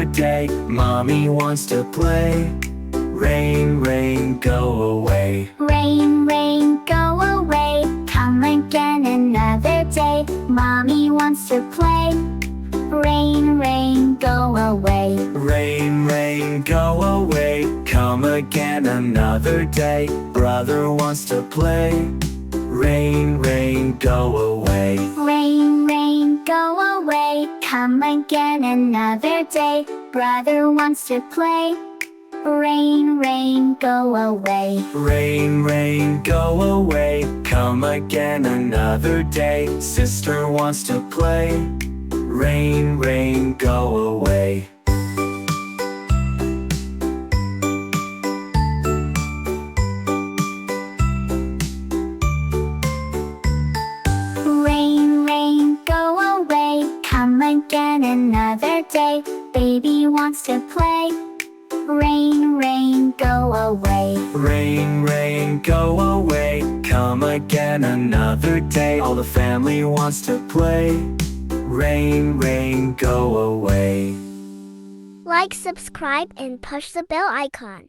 another day. Mommy wants to play. Rain, rain, go away. Rain, rain, go away. Come again another day. Mommy wants to play. Rain, rain, go away. Rain, rain, go away. Come again another day. Brother wants to play. Rain, rain, go away. Rain, rain, go away. Come again another day. Brother wants to play. Rain, rain, go away. Rain, rain, go away. Come again another day. Sister wants to play. Rain, rain, go away. Rain, rain, go away. Come again another day. Baby wants to play. Rain, rain, go away. Rain, rain, go away. Come again another day. All the family wants to play. Rain, rain, go away. Like, subscribe, and push the bell icon.